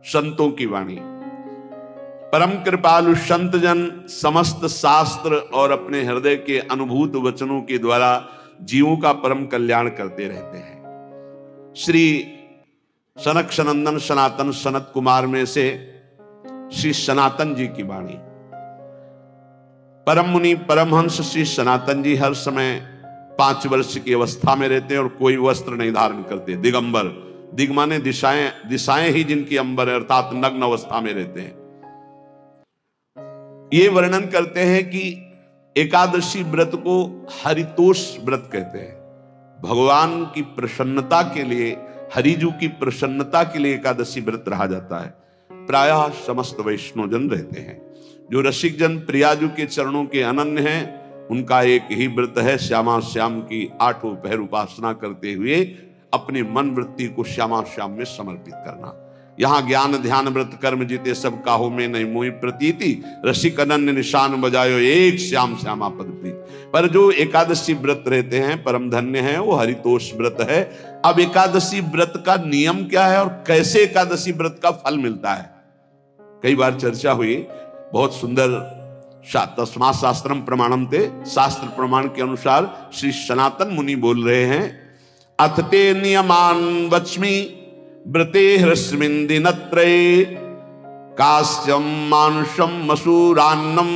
संतों की वाणी। परम कृपालु संत जन समस्त शास्त्र और अपने हृदय के अनुभूत वचनों के द्वारा जीवों का परम कल्याण करते रहते हैं। श्री सनक सनंदन सनातन सनत कुमार में से श्री सनातन जी की वाणी। परम मुनि परमहंस श्री सनातन जी हर समय 5 वर्ष की अवस्था में रहते हैं और कोई वस्त्र नहीं धारण करते। दिगंबर, दिग माने दिशाएं, दिशाएं ही जिनकी अंबर है, अर्थात नग्न अवस्था में रहते हैं। ये वर्णन करते हैं कि एकादशी व्रत को हरितोष व्रत कहते हैं। भगवान की प्रसन्नता के लिए, हरिजू की प्रसन्नता के लिए एकादशी व्रत रहा जाता है। प्रायः समस्त वैष्णव जन रहते हैं। जो रसिक जन प्रियाजू के चरणों के अनन्य हैं, उनका एक ही व्रत है, श्यामा श्याम की 8 पहर उपासना करते हुए अपने मन वृत्ति को श्यामा श्याम में समर्पित करना। यहाँ ज्ञान ध्यान व्रत कर्म जीते सब काहो में नहीं मोहि प्रतीति, रसिक अनन्य निशान बजायो एक श्याम श्यामा पद प्रीति। पर जो एकादशी व्रत रहते हैं परम धन्य है, वो हरितोष व्रत है। अब एकादशी व्रत का नियम क्या है और कैसे एकादशी व्रत का फल मिलता है, कई बार चर्चा हुई। बहुत सुंदर तस्मात् शास्त्रम प्रमाणम ते, शास्त्र प्रमाण के अनुसार श्री सनातन मुनि बोल रहे हैं, अथ ते नियमान वच्मि व्रते ह्रस्मिन् दिनत्रये, कास्यं मानुषं मसूरान्नं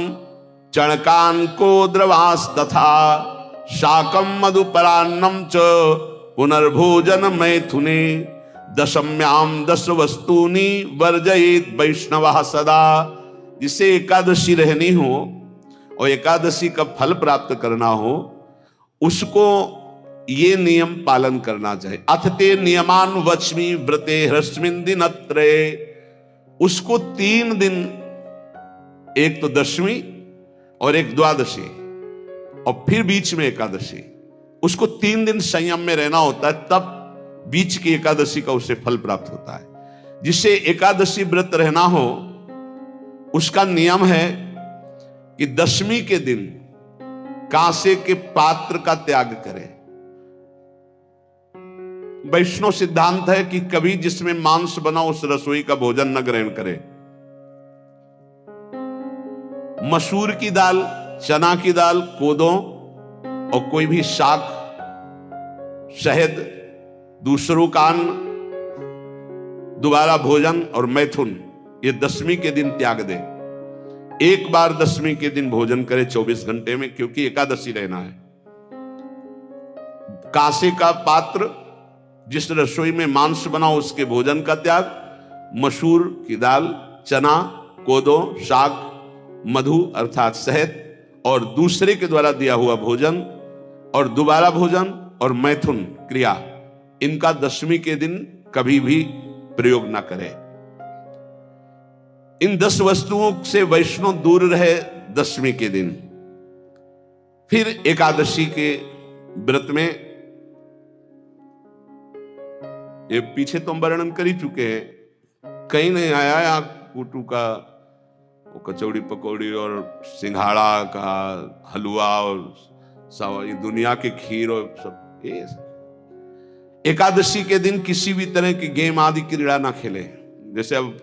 चणकान् को द्रवास्तथा, शाकं मधुपरान्नं च पुनर्भोजन मैथुने, दशम्यां 10 वस्तूनि वर्जयेत् वैष्णवः सदा। जिसे एकादशी रहनी हो और एकादशी का फल प्राप्त करना हो, उसको ये नियम पालन करना चाहिए। अथ ते नियमान वच्मि व्रते ह्रस्मिन् दिनत्रये, उसको 3 दिन, एक तो दशमी और एक द्वादशी और फिर बीच में एकादशी, उसको 3 दिन संयम में रहना होता है, तब बीच की एकादशी का उसे फल प्राप्त होता है। जिसे एकादशी व्रत रहना हो उसका नियम है कि दशमी के दिन कांसे के पात्र का त्याग करें। वैष्णव सिद्धांत है कि कभी जिसमें मांस बना उस रसोई का भोजन न ग्रहण करे। मसूर की दाल, चना की दाल, कोदों और कोई भी शाक, शहद, दूसरों का अन्न, दोबारा भोजन और मैथुन, ये दशमी के दिन त्याग दे। एक बार दशमी के दिन भोजन करे 24 घंटे में, क्योंकि एकादशी रहना है। कांसे का पात्र, जिस रसोई में मांस बना उसके भोजन का त्याग, मसूर की दाल, चना, कोदो, शाक, मधु अर्थात शहद और दूसरे के द्वारा दिया हुआ भोजन और दोबारा भोजन और मैथुन क्रिया, इनका दशमी के दिन कभी भी प्रयोग ना करें। इन 10 वस्तुओं से वैष्णव दूर रहे दशमी के दिन। फिर एकादशी के व्रत में, ये पीछे तो हम वर्णन कर ही चुके हैं, कहीं नहीं आया यहाँ कुटू का वो कचौड़ी पकौड़ी और सिंघाड़ा का हलवा और सब, ये दुनिया के खीर और सब। ये एकादशी के दिन किसी भी तरह की गेम आदि क्रीड़ा ना खेले। जैसे अब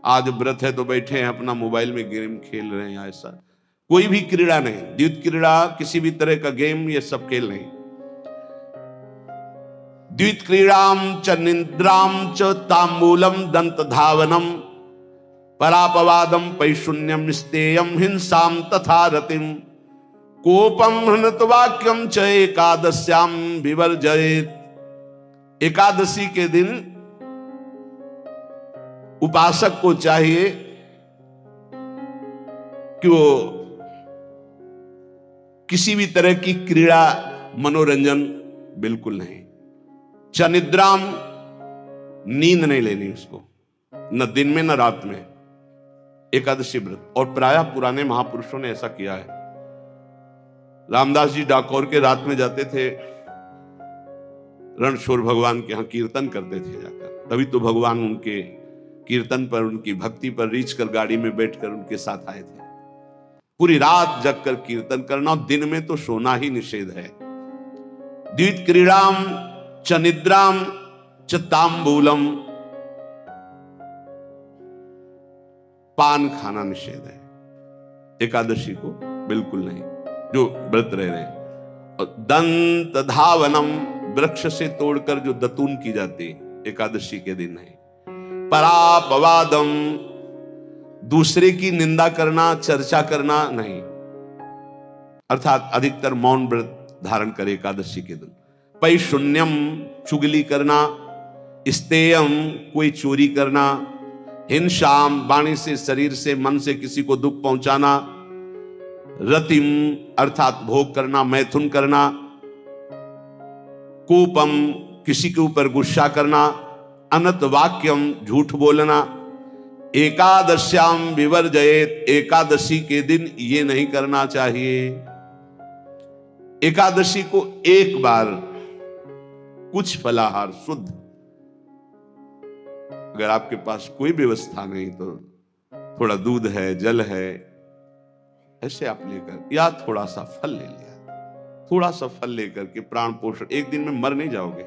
आज व्रत है तो बैठे हैं अपना मोबाइल में गेम खेल रहे हैं, ऐसा कोई भी क्रीड़ा नहीं। द्वित क्रीड़ा, किसी भी तरह का गेम, ये सब खेल नहीं। द्वित क्रीड़ाम च निद्राम च तांबूलम दंत धावनम, परापवादम पैशून्यम स्तेयम हिंसाम तथा रतिम, कोपम हृतवाक्यम च एकादश्याम विवर्जयेत्। एकादशी के दिन उपासक को चाहिए कि वो किसी भी तरह की क्रीड़ा, मनोरंजन बिल्कुल नहीं। चनिद्राम, नींद नहीं लेनी उसको, न दिन में न रात में, एकादशी व्रत। और प्रायः पुराने महापुरुषों ने ऐसा किया है। रामदास जी डाकोर के रात में जाते थे, रणछोड़ भगवान के यहाँ कीर्तन करते थे जाकर, तभी तो भगवान उनके कीर्तन पर, उनकी भक्ति पर रीछ कर गाड़ी में बैठकर उनके साथ आए थे। पूरी रात जगकर कीर्तन करना, और दिन में तो सोना ही निषेध है। द्वित क्रीड़ाम च निद्राम च तांबूलम, पान खाना निषेध है एकादशी को, बिल्कुल नहीं, जो व्रत रह रहे हैं। और दंत धावनम, वृक्ष से तोड़कर जो दतून की जाती है एकादशी के दिन नहीं। परापवादम, दूसरे की निंदा करना, चर्चा करना नहीं, अर्थात अधिकतर मौन व्रत धारण करे एकादशी के दिन। पैशून्यम, चुगली करना। स्तेयम, कोई चोरी करना। हिंसाम, वाणी से, शरीर से, मन से किसी को दुख पहुंचाना। रतिम, अर्थात भोग करना, मैथुन करना। कोपम, किसी के ऊपर गुस्सा करना। अनत वाक्यम, झूठ बोलना। एकादश्याम विवर्जयेत, एकादशी के दिन ये नहीं करना चाहिए। एकादशी को एक बार कुछ फलाहार शुद्ध, अगर आपके पास कोई व्यवस्था नहीं तो थोड़ा दूध है, जल है, ऐसे आप लेकर, या थोड़ा सा फल ले लिया, थोड़ा सा फल लेकर के प्राण पोषण, एक दिन में मर नहीं जाओगे।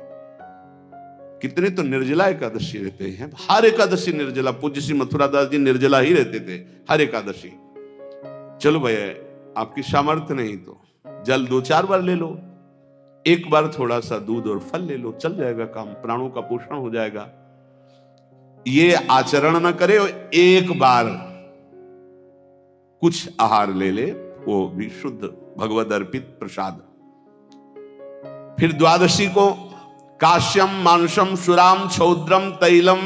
कितने तो निर्जला एकादशी रहते हैं, हर एकादशी निर्जला। पूज्य श्री मथुरा दास जी निर्जला ही रहते थे हर एकादशी। चलो भैया, आपकी सामर्थ्य नहीं तो जल 2-4 बार ले लो, एक बार थोड़ा सा दूध और फल ले लो, चल जाएगा काम, प्राणों का पोषण हो जाएगा। ये आचरण न करे, एक बार कुछ आहार ले ले, वो भी शुद्ध भगवद अर्पित प्रसाद। फिर द्वादशी को काश्यम, मांसम, सुराम, छौद्रम, तैलम,